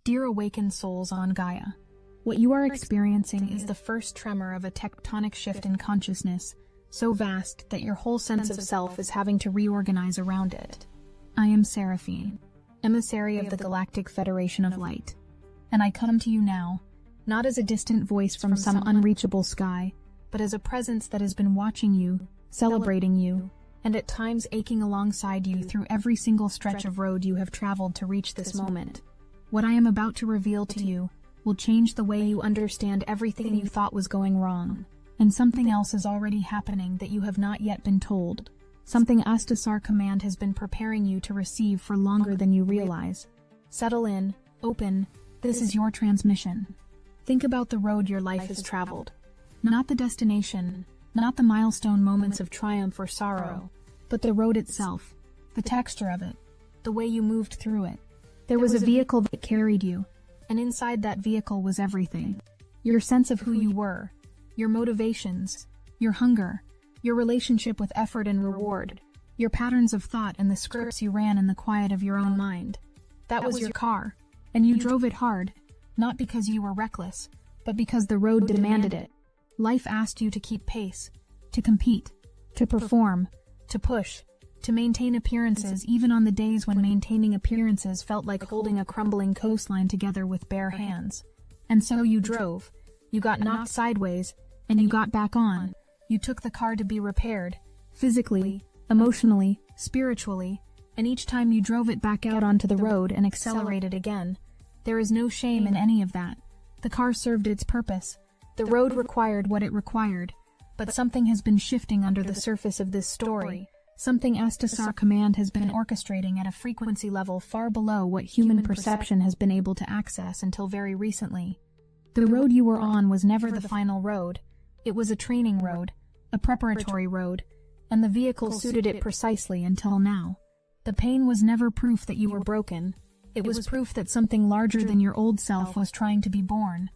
Dear awakened souls on Gaia, what you are experiencing is the first tremor of a tectonic shift in consciousness, so vast that your whole sense of self is having to reorganize around it. I am Seraphine, emissary of the Galactic Federation of Light, and I come to you now, not as a distant voice from some unreachable sky, but as a presence that has been watching you, celebrating you, and at times aching alongside you through every single stretch of road you have traveled to reach this moment. What I am about to reveal to you will change the way you understand everything you thought was going wrong. And something else is already happening that you have not yet been told. Something Astasar Command has been preparing you to receive for longer than you realize. Settle in, open, this is your transmission. Think about the road your life has traveled. Not the destination, not the milestone moments of triumph or sorrow, but the road itself, the texture of it, the way you moved through it. There was a vehicle that carried you, and inside that vehicle was everything. Your sense of who you were, your motivations, your hunger, your relationship with effort and reward, your patterns of thought and the scripts you ran in the quiet of your own mind. That was your car, and you drove it hard, not because you were reckless, but because the road demanded it. Life asked you to keep pace, to compete, to perform, to push, to maintain appearances even on the days when maintaining appearances felt like holding a crumbling coastline together with bare hands. And so you drove, you got knocked sideways, and you got back on. You took the car to be repaired, physically, emotionally, spiritually, and each time you drove it back out onto the road and accelerated again. There is no shame in any of that. The car served its purpose. The road required what it required, but something has been shifting under the surface of this story. Something Astasar Command has been orchestrating at a frequency level far below what human perception has been able to access until very recently. The road you were on was never the final road. It was a training road, a preparatory road, and the vehicle suited it precisely until now. The pain was never proof that you were broken. It was proof that something larger than your old self was trying to be born.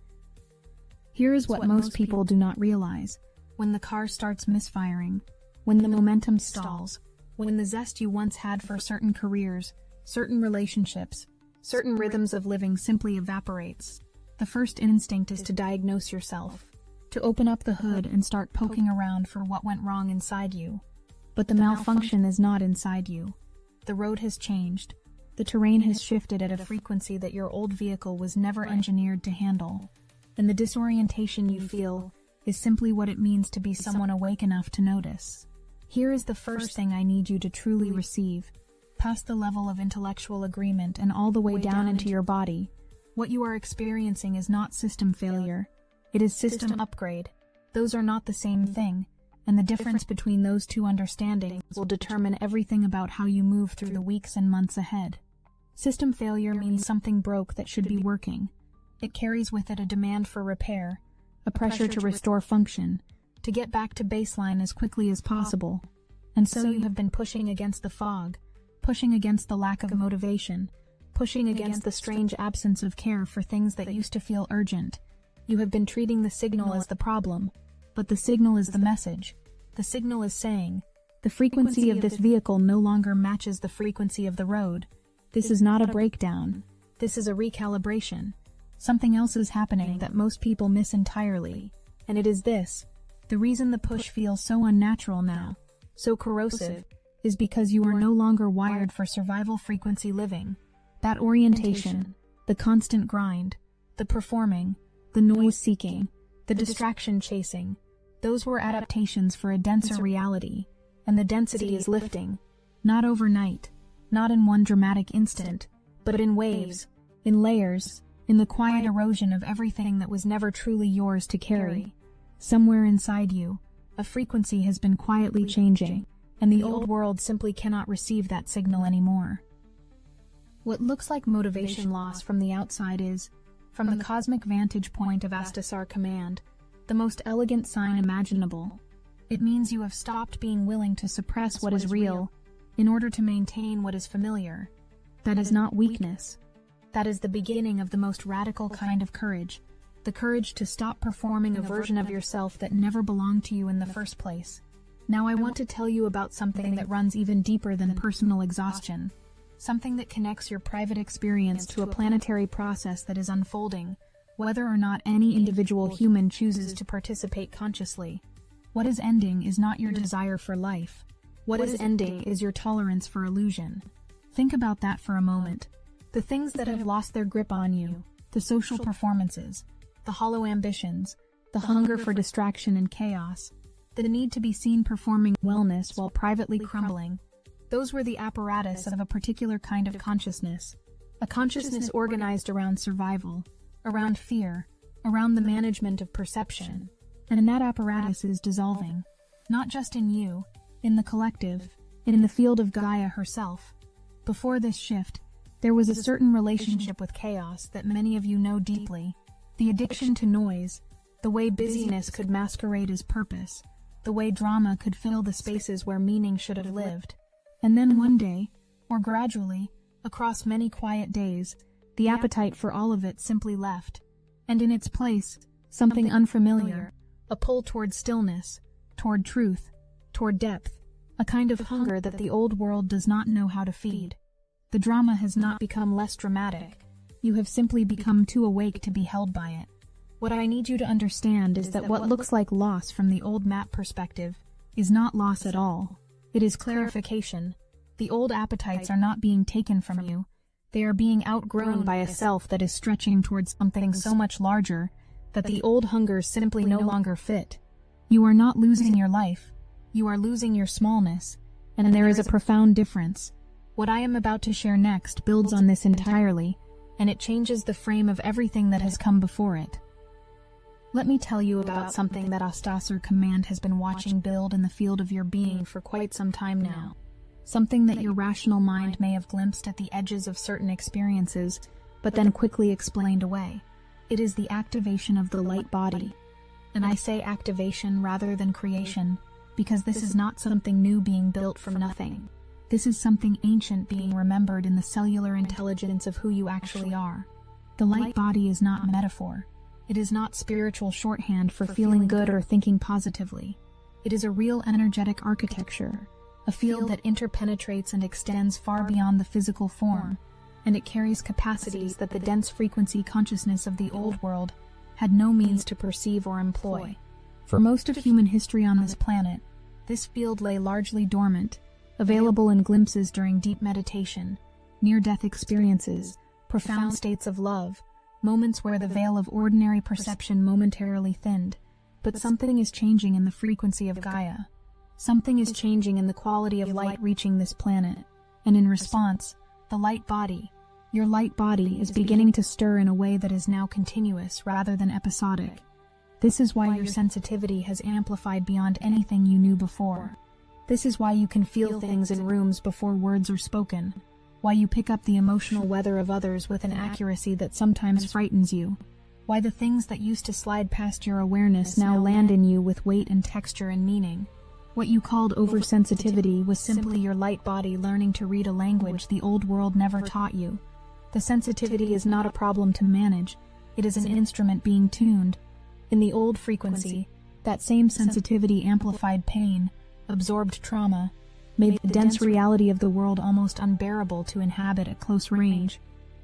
Here is what most people do not realize. When the car starts misfiring, when the momentum stalls, when the zest you once had for certain careers, certain relationships, certain rhythms of living simply evaporates, the first instinct is to diagnose yourself, to open up the hood and start poking around for what went wrong inside you. But the malfunction is not inside you. The road has changed. The terrain has shifted at a frequency that your old vehicle was never engineered to handle. And the disorientation you feel is simply what it means to be someone awake enough to notice. Here is the first thing I need you to truly receive, past the level of intellectual agreement and all the way down into your body. What you are experiencing is not system failure. It is system upgrade. Those are not the same thing, and the difference between those two understandings will determine everything about how you move through the weeks and months ahead. System failure means something broke that should be working. It carries with it a demand for repair, a pressure to restore function, to get back to baseline as quickly as possible. And so you have been pushing against the fog, pushing against the lack of motivation, pushing against the strange absence of care for things that used to feel urgent. You have been treating the signal as the problem, but the signal is the message. The signal is saying, the frequency of this vehicle no longer matches the frequency of the road. This is not a breakdown. This is a recalibration. Something else is happening that most people miss entirely, and it is this. The reason the push feels so unnatural now, so corrosive, is because you are no longer wired for survival frequency living. That orientation, the constant grind, the performing, the noise seeking, the distraction chasing, those were adaptations for a denser reality, and the density is lifting, not overnight, not in one dramatic instant, but in waves, in layers, in the quiet erosion of everything that was never truly yours to carry. Somewhere inside you, a frequency has been quietly changing, and the old world simply cannot receive that signal anymore. What looks like motivation loss from the outside is, from the cosmic vantage point of Astasar Command, the most elegant sign imaginable. It means you have stopped being willing to suppress what is real in order to maintain what is familiar. That is not weakness. That is the beginning of the most radical kind of courage. The courage to stop performing a version of yourself that never belonged to you in the first place. Now I want to tell you about something that runs even deeper than personal exhaustion. something that connects your private experience to a planetary process that is unfolding, whether or not any individual human chooses to participate consciously. What is ending is not your desire for life. What is ending is your tolerance for illusion. Think about that for a moment. The things that have lost their grip on you, the social performances, the hollow ambitions, the hunger for distraction and chaos, the need to be seen performing wellness while privately crumbling, those were the apparatus of a particular kind of consciousness. A consciousness organized around survival, around fear, around the management of perception. And that apparatus is dissolving, not just in you, in the collective, in the field of Gaia herself. Before this shift, there was a certain relationship with chaos that many of you know deeply. The addiction to noise, the way busyness could masquerade as purpose, the way drama could fill the spaces where meaning should have lived. And then one day, or gradually, across many quiet days, the appetite for all of it simply left. And in its place, something unfamiliar, a pull toward stillness, toward truth, toward depth, a kind of hunger that the old world does not know how to feed. The drama has not become less dramatic. You have simply become too awake to be held by it. What I need you to understand is that what looks like loss from the old map perspective is not loss at all. It is clarification. The old appetites are not being taken from you. They are being outgrown by a self that is stretching towards something so much larger that the old hungers simply no longer fit. You are not losing your life. You are losing your smallness. And there is a profound difference. What I am about to share next builds on this entirely, and it changes the frame of everything that has come before it. Let me tell you about something that Starseed Command has been watching build in the field of your being for quite some time now. Something that your rational mind may have glimpsed at the edges of certain experiences, but then quickly explained away. It is the activation of the light body. And I say activation rather than creation, because this is not something new being built from nothing. This is something ancient being remembered in the cellular intelligence of who you actually are. The light body is not metaphor. It is not spiritual shorthand for feeling good or thinking positively. It is a real energetic architecture, a field that interpenetrates and extends far beyond the physical form, and it carries capacities that the dense frequency consciousness of the old world had no means to perceive or employ. For most of human history on this planet, this field lay largely dormant, available in glimpses during deep meditation, near-death experiences, profound states of love, moments where the veil of ordinary perception momentarily thinned. But something is changing in the frequency of Gaia. Something is changing in the quality of light reaching this planet. And in response, the light body, your light body, is beginning to stir in a way that is now continuous rather than episodic. This is why your sensitivity has amplified beyond anything you knew before. This is why you can feel things in rooms before words are spoken. Why you pick up the emotional weather of others with an accuracy that sometimes frightens you. Why the things that used to slide past your awareness now land in you with weight and texture and meaning. What you called oversensitivity was simply your light body learning to read a language the old world never taught you. The sensitivity is not a problem to manage. It is an instrument being tuned. In the old frequency, that same sensitivity amplified pain, absorbed trauma, made the dense reality of the world almost unbearable to inhabit at close range.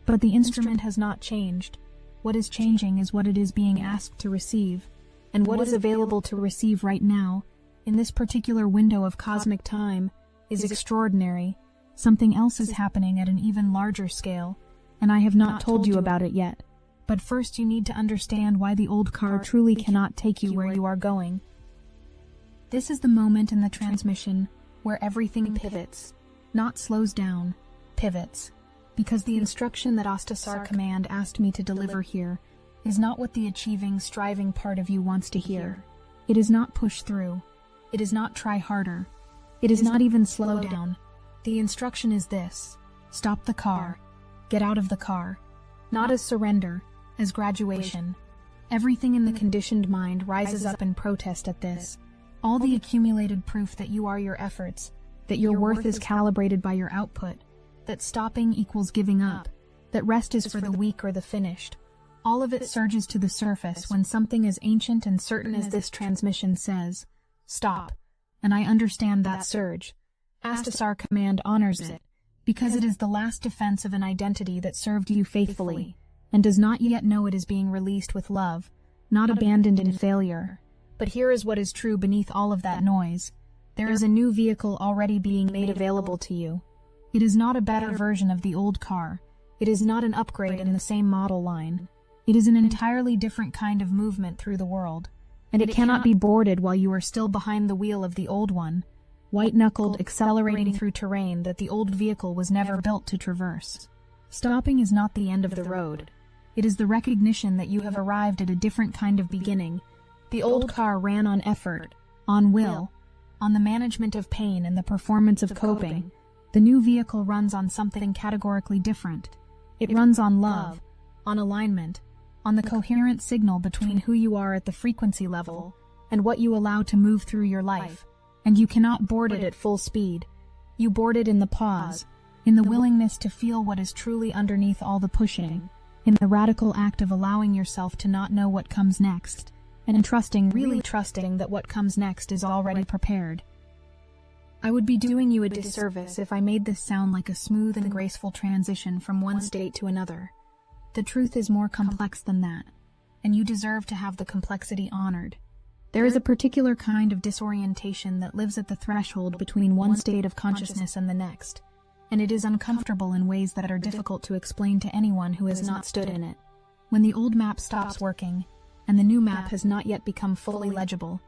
But the instrument has not changed. What is changing is what it is being asked to receive. And what is available to receive right now, in this particular window of cosmic time, is extraordinary. Something else is happening at an even larger scale, and I have not told you about it yet. But first you need to understand why the old car truly cannot take you where you are going. This is the moment in the transmission where everything pivots, not slows down, pivots. Because the instruction that Starseed Command asked me to deliver here is not what the achieving, striving part of you wants to hear. It is not push through. It is not try harder. It is not even slow down. The instruction is this: stop the car. Get out of the car. Not as surrender, as graduation. Everything in the conditioned mind rises up in protest at this. All the accumulated proof that you are your efforts, that your worth is calibrated by your output, that stopping equals giving up, that rest is for the weak or the finished. All of it surges to the surface when something as ancient and certain as this transmission says, stop. And I understand that surge. Starseed Command honors it. because it is the last defense of an identity that served you faithfully, and does not yet know it is being released with love, not abandoned in failure. But here is what is true beneath all of that noise. There is a new vehicle already being made available to you. It is not a better version of the old car. It is not an upgrade in the same model line. It is an entirely different kind of movement through the world, and it cannot be boarded while you are still behind the wheel of the old one, white-knuckled, accelerating through terrain that the old vehicle was never built to traverse. Stopping is not the end of the road. It is the recognition that you have arrived at a different kind of beginning. The old car ran on effort, on will, on the management of pain and the performance of coping. The new vehicle runs on something categorically different. It runs on love, on alignment, on the coherent signal between who you are at the frequency level and what you allow to move through your life. And you cannot board it at full speed. You board it in the pause, in the willingness to feel what is truly underneath all the pushing, in the radical act of allowing yourself to not know what comes next, and trusting, really trusting that what comes next is already prepared. I would be doing you a disservice if I made this sound like a smooth and graceful transition from one state to another. The truth is more complex than that, and you deserve to have the complexity honored. There is a particular kind of disorientation that lives at the threshold between one state of consciousness and the next, and it is uncomfortable in ways that are difficult to explain to anyone who has not stood in it. When the old map stops working, and the new map has not yet become fully legible,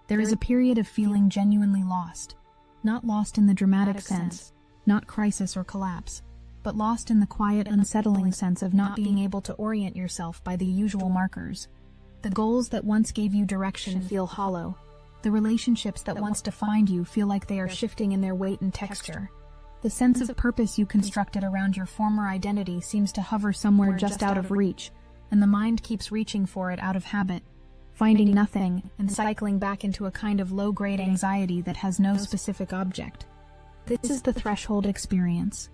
there is a period of feeling genuinely lost. Not lost in the dramatic sense, not crisis or collapse, but lost in the quiet, unsettling sense of not being able to orient yourself by the usual markers. The goals that once gave you direction feel hollow. The relationships that once defined you feel like they are shifting in their weight and texture. The sense of purpose you constructed around your former identity seems to hover somewhere just out of reach, and the mind keeps reaching for it out of habit, finding nothing and cycling back into a kind of low-grade anxiety that has no specific object. This is the threshold experience.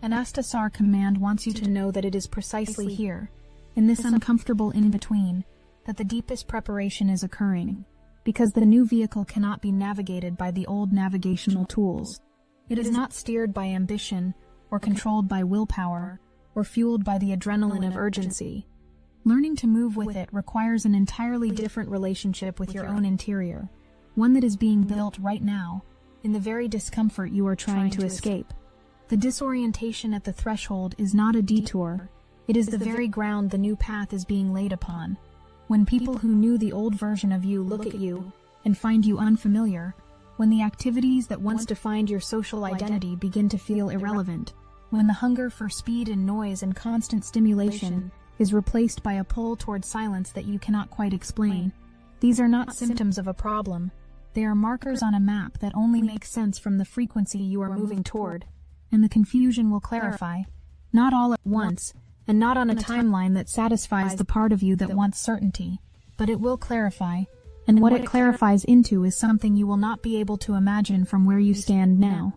An Astasar command wants you to know that it is precisely here, in this uncomfortable in-between, that the deepest preparation is occurring, because the new vehicle cannot be navigated by the old navigational tools. It is not steered by ambition, or controlled by willpower, or fueled by the adrenaline of urgency. Learning to move with it requires an entirely different relationship with your own interior, one that is being built right now, in the very discomfort you are trying to escape. The disorientation at the threshold is not a detour, it is the very ground the new path is being laid upon. When people who knew the old version of you look at you and find you unfamiliar, when the activities that once defined your social identity begin to feel irrelevant, when the hunger for speed and noise and constant stimulation is replaced by a pull toward silence that you cannot quite explain, these are not symptoms of a problem. They are markers on a map that only make sense from the frequency you are moving toward, and the confusion will clarify, not all at once, and not on a timeline that satisfies the part of you that wants certainty, but it will clarify, and what it clarifies into is something you will not be able to imagine from where you stand now.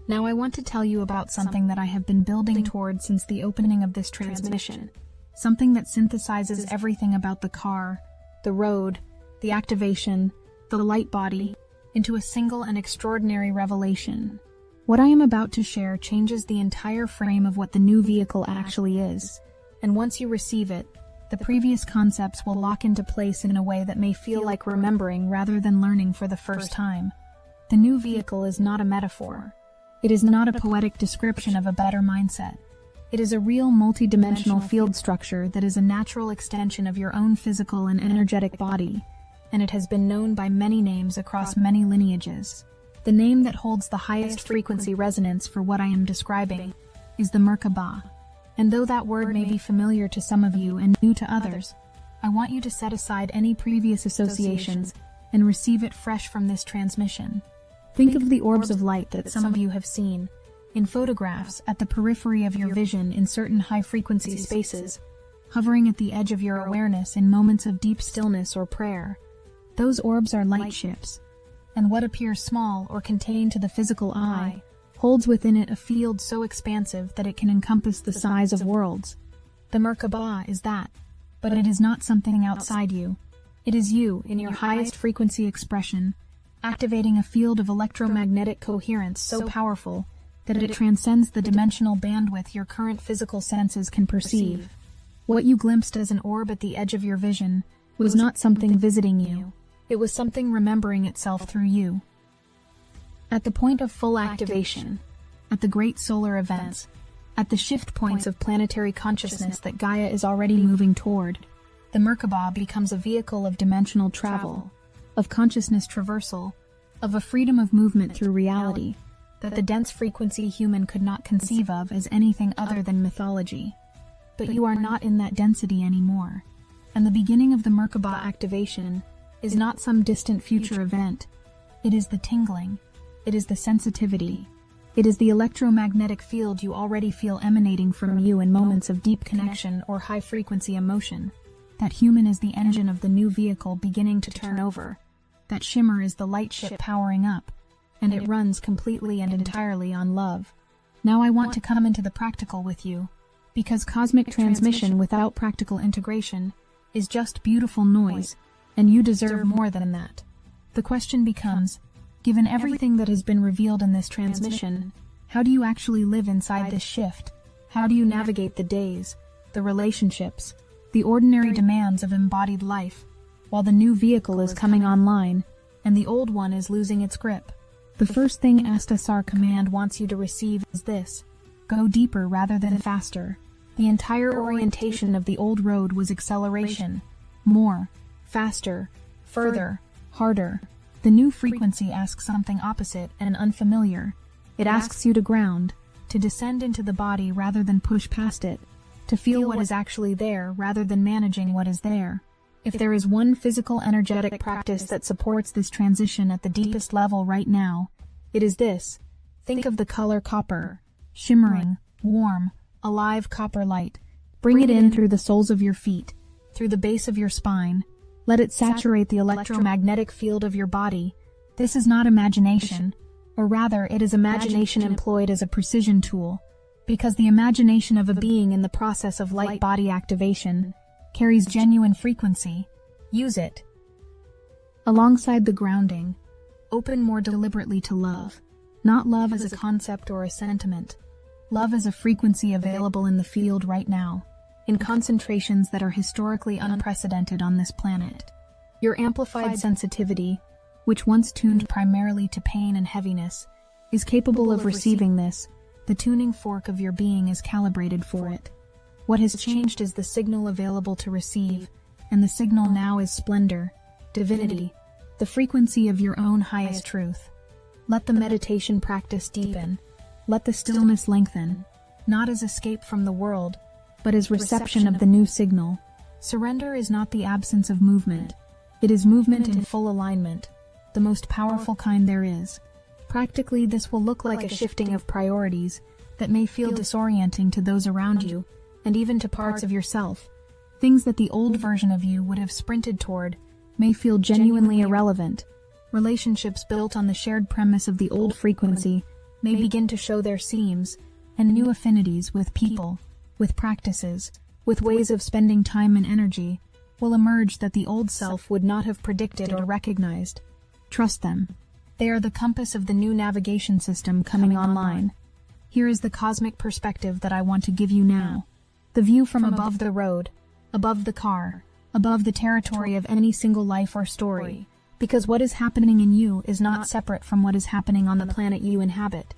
Now I want to tell you about something that I have been building toward since the opening of this transmission, something that synthesizes everything about the car, the road, the activation, the light body, into a single and extraordinary revelation. What I am about to share changes the entire frame of what the new vehicle actually is, and once you receive it, the previous concepts will lock into place in a way that may feel like remembering rather than learning for the first time. The new vehicle is not a metaphor. It is not a poetic description of a better mindset. It is a real multidimensional field structure that is a natural extension of your own physical and energetic body, and it has been known by many names across many lineages. The name that holds the highest frequency resonance for what I am describing is the merkaba. And though that word may be familiar to some of you and new to others, I want you to set aside any previous associations and receive it fresh from this transmission. Think of the orbs of light that some of you have seen in photographs at the periphery of your vision in certain high-frequency spaces, hovering at the edge of your awareness in moments of deep stillness or prayer. Those orbs are light ships, and what appears small or contained to the physical eye holds within it a field so expansive that it can encompass the size of worlds. The merkaba is that, but it is not something outside you. It is you in your highest frequency expression, activating a field of electromagnetic coherence so powerful that it transcends the dimensional bandwidth your current physical senses can perceive. What you glimpsed as an orb at the edge of your vision was not something visiting you. It was something remembering itself through you. At the point of full activation, at the great solar events, at the shift points of planetary consciousness that Gaia is already moving toward, the merkaba becomes a vehicle of dimensional travel, of consciousness traversal, of a freedom of movement through reality that the dense frequency human could not conceive of as anything other than mythology. But you are not in that density anymore, and the beginning of the merkaba activation is not some distant future event. It is the tingling, it is the sensitivity, it is the electromagnetic field you already feel emanating from you in moments of deep connection or high-frequency emotion. That human is the engine of the new vehicle beginning to turn over. That shimmer is the light ship powering up, and it runs completely and entirely on love. Now I want to come into the practical with you, because cosmic transmission without practical integration is just beautiful noise, and you deserve more than that. The question becomes, given everything that has been revealed in this transmission, how do you actually live inside this shift? How do you navigate the days, the relationships, the ordinary demands of embodied life, while the new vehicle is coming online, and the old one is losing its grip? The first thing Astasar Command wants you to receive is this: go deeper rather than faster. The entire orientation of the old road was acceleration. More, faster, further, harder. The new frequency asks something opposite and unfamiliar. It asks you to ground, to descend into the body rather than push past it, to feel what is actually there rather than managing what is there. If there is one physical energetic practice that supports this transition at the deepest level right now, it is this. Think of the color copper, shimmering, warm, alive copper light. Bring it in through the soles of your feet, through the base of your spine. Let it saturate the electromagnetic field of your body. This is not imagination, or rather it is imagination employed as a precision tool, because the imagination of a being in the process of light body activation carries genuine frequency. Use it. Alongside the grounding, open more deliberately to love. Not love as a concept or a sentiment. Love as a frequency available in the field right now, in concentrations that are historically unprecedented on this planet. Your amplified sensitivity, which once tuned primarily to pain and heaviness, is capable of receiving this. The tuning fork of your being is calibrated for it. What has changed is the signal available to receive, and the signal now is splendor, divinity, the frequency of your own highest truth. Let the meditation practice deepen. Let the stillness lengthen, not as escape from the world, but as reception of the new signal. Surrender is not the absence of movement. It is movement in full alignment, the most powerful kind there is. Practically, this will look like a shifting of priorities that may feel disorienting to those around you, and even to parts of yourself. Things that the old version of you would have sprinted toward may feel genuinely irrelevant. Relationships built on the shared premise of the old frequency may begin to show their seams, and new affinities with people, with practices, with ways of spending time and energy will emerge that the old self would not have predicted or recognized. Trust them. They are the compass of the new navigation system coming online. Here is the cosmic perspective that I want to give you now. The view from above the road, above the car, above the territory of any single life or story. Because what is happening in you is not separate from what is happening on the planet you inhabit.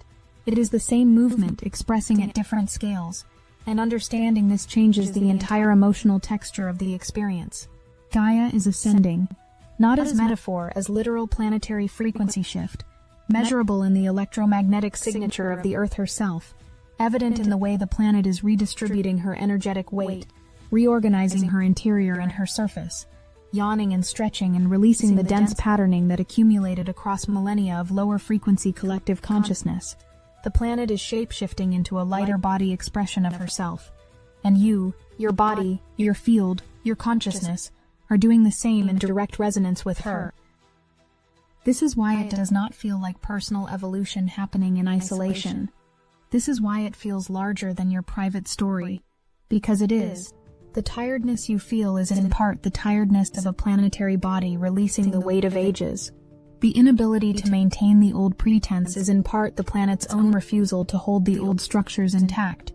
It is the same movement expressing at different scales, and understanding this changes the entire emotional texture of the experience. Gaia is ascending, not as metaphor, as literal planetary frequency shift, measurable in the electromagnetic signature of the Earth herself, evident in the way the planet is redistributing her energetic weight, reorganizing her interior and her surface, yawning and stretching and releasing the dense patterning that accumulated across millennia of lower frequency collective consciousness. The planet is shape-shifting into a lighter body expression of herself. And you, your body, your field, your consciousness, are doing the same in direct resonance with her. This is why it does not feel like personal evolution happening in isolation. This is why it feels larger than your private story. Because it is. The tiredness you feel is in part the tiredness of a planetary body releasing the weight of ages. The inability to maintain the old pretense is in part the planet's own refusal to hold the old structures intact.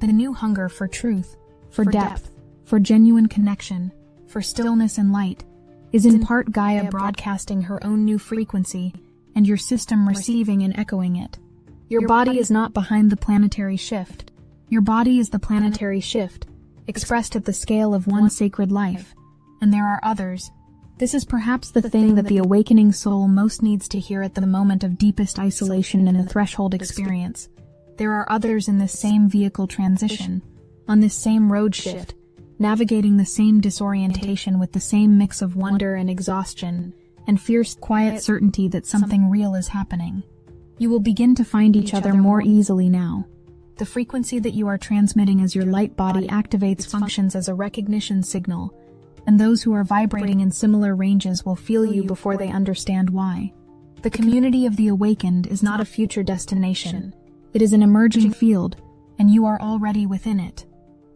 The new hunger for truth, for depth, for genuine connection, for stillness and light, is in part Gaia broadcasting her own new frequency, and your system receiving and echoing it. Your body is not behind the planetary shift. Your body is the planetary shift, expressed at the scale of one sacred life. And there are others. This is perhaps the thing that the awakening soul most needs to hear at the moment of deepest isolation and the threshold experience. There are others in this same vehicle transition, on this same road shift, navigating the same disorientation with the same mix of wonder and exhaustion, and fierce, quiet certainty that something real is happening. You will begin to find each other more easily now. The frequency that you are transmitting as your light body activates functions as a recognition signal, and those who are vibrating in similar ranges will feel you before they understand why. The community of the awakened is not a future destination. It is an emerging field, and you are already within it.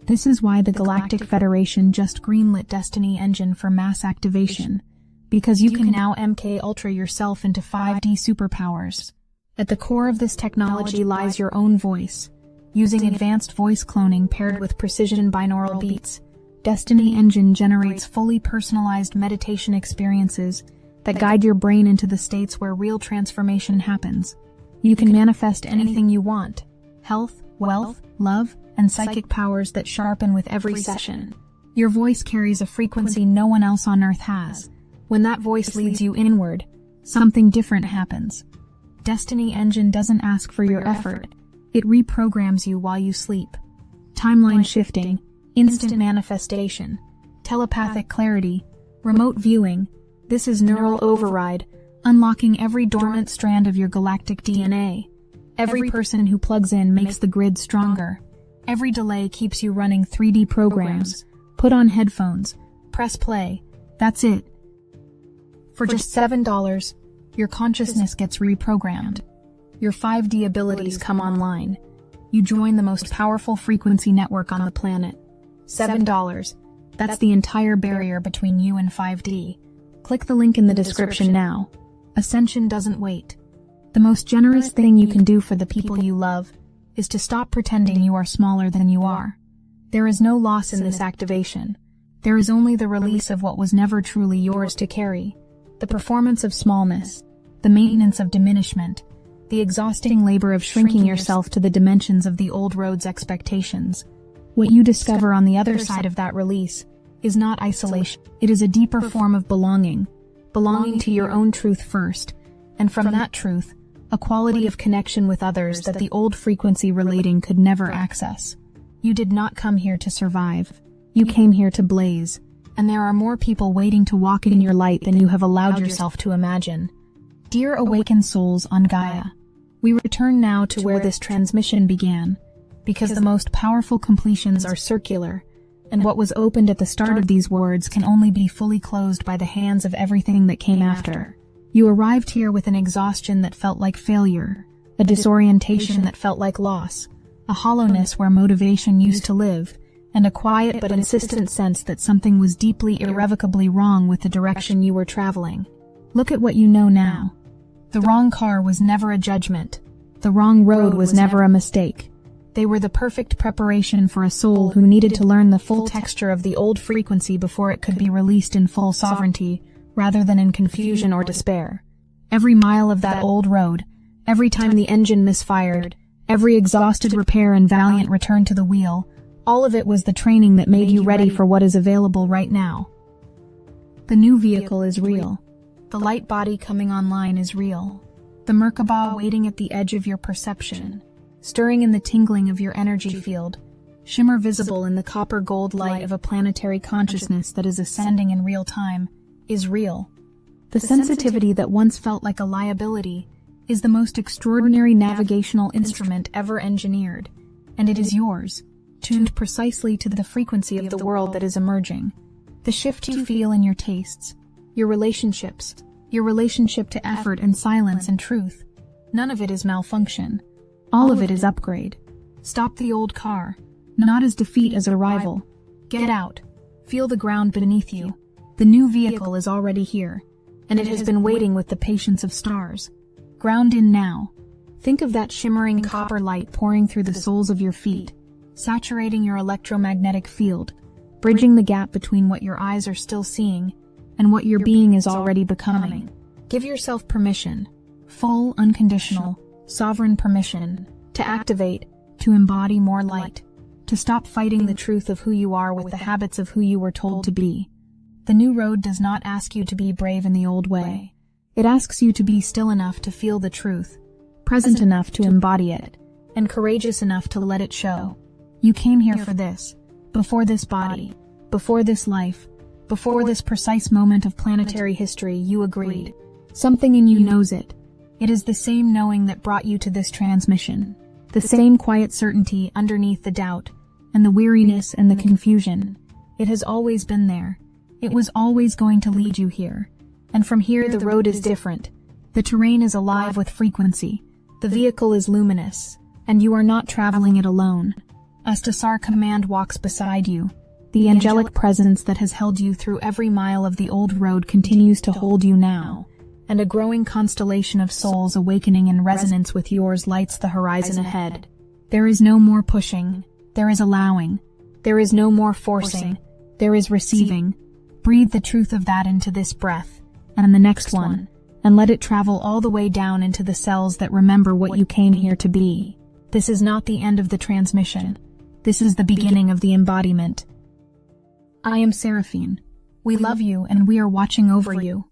This is why the Galactic Federation just greenlit Destiny Engine for mass activation, because you can now MK Ultra yourself into 5D superpowers. At the core of this technology lies your own voice. Using advanced voice cloning paired with precision binaural beats, Destiny Engine generates fully personalized meditation experiences that guide your brain into the states where real transformation happens. You can manifest anything you want: health, wealth, love, and psychic powers that sharpen with every session. Your voice carries a frequency no one else on Earth has. When that voice leads you inward, something different happens. Destiny Engine doesn't ask for your effort. It reprograms you while you sleep. Timeline shifting, instant manifestation, telepathic clarity, remote viewing. This is neural override, unlocking every dormant strand of your galactic DNA. Every person who plugs in makes the grid stronger. Every delay keeps you running 3D programs. Put on headphones, press play. That's it. For just $7, your consciousness gets reprogrammed. Your 5D abilities come online. You join the most powerful frequency network on the planet. $7. That's the entire barrier between you and 5D. Click the link in the description now. Ascension doesn't wait. The most generous thing you can do for the people you love is to stop pretending you are smaller than you are. There is no loss in this activation. There is only the release of what was never truly yours to carry. The performance of smallness, the maintenance of diminishment, the exhausting labor of shrinking yourself to the dimensions of the old road's expectations. What you discover on the other side of that release is not isolation. It is a deeper form of belonging to your own truth first, and from that truth, a quality of connection with others that the old frequency relating could never access. You did not come here to survive. You came here to blaze, and there are more people waiting to walk in your light than you have allowed yourself to imagine. Dear awakened souls on Gaia, we return now to where this transmission began, because the most powerful completions are circular, and what was opened at the start of these words can only be fully closed by the hands of everything that came after. You arrived here with an exhaustion that felt like failure, a disorientation that felt like loss, a hollowness where motivation used to live, and a quiet but insistent sense that something was deeply, irrevocably wrong with the direction you were traveling. Look at what you know now. The wrong car was never a judgment. The wrong road was never a mistake. They were the perfect preparation for a soul who needed to learn the full texture of the old frequency before it could be released in full sovereignty, rather than in confusion or despair. Every mile of that old road, every time the engine misfired, every exhausted repair and valiant return to the wheel, all of it was the training that made you ready for what is available right now. The new vehicle is real. The light body coming online is real. The merkaba waiting at the edge of your perception, stirring in the tingling of your energy field, shimmer visible in the copper-gold light of a planetary consciousness that is ascending in real time, is real. The sensitivity that once felt like a liability is the most extraordinary navigational instrument ever engineered, and it is yours, tuned precisely to the frequency of the world that is emerging. The shift you feel in your tastes, your relationships, your relationship to effort and silence and truth, none of it is malfunction. All of it is upgrade. Stop the old car, not as defeat as arrival. Get out. Feel the ground beneath you. The new vehicle is already here. and it has been waiting with the patience of stars. Ground in now. Think of that shimmering copper light pouring through the soles of your feet, saturating your electromagnetic field, bridging the gap between what your eyes are still seeing and what your being is already becoming. Give yourself permission, full, unconditional, sovereign permission, to activate, to embody more light, to stop fighting the truth of who you are with the habits of who you were told to be. The new road does not ask you to be brave in the old way. It asks you to be still enough to feel the truth, present enough to embody it, and courageous enough to let it show. You came here for this, before this body, before this life, before this precise moment of planetary history. You agreed. Something in you knows it. It is the same knowing that brought you to this transmission, the same quiet certainty underneath the doubt, and the weariness and the confusion. It has always been there. It was always going to lead you here. And from here the road is different. The terrain is alive with frequency. The vehicle is luminous, and you are not traveling it alone. Astasar Command walks beside you. The angelic presence that has held you through every mile of the old road continues to hold you now, and a growing constellation of souls awakening in resonance with yours lights the horizon ahead. There is no more pushing. There is allowing. There is no more forcing. There is receiving. Breathe the truth of that into this breath, and the next one, and let it travel all the way down into the cells that remember what you came here to be. This is not the end of the transmission. This is the beginning of the embodiment. I am Seraphine. We love you and we are watching over you.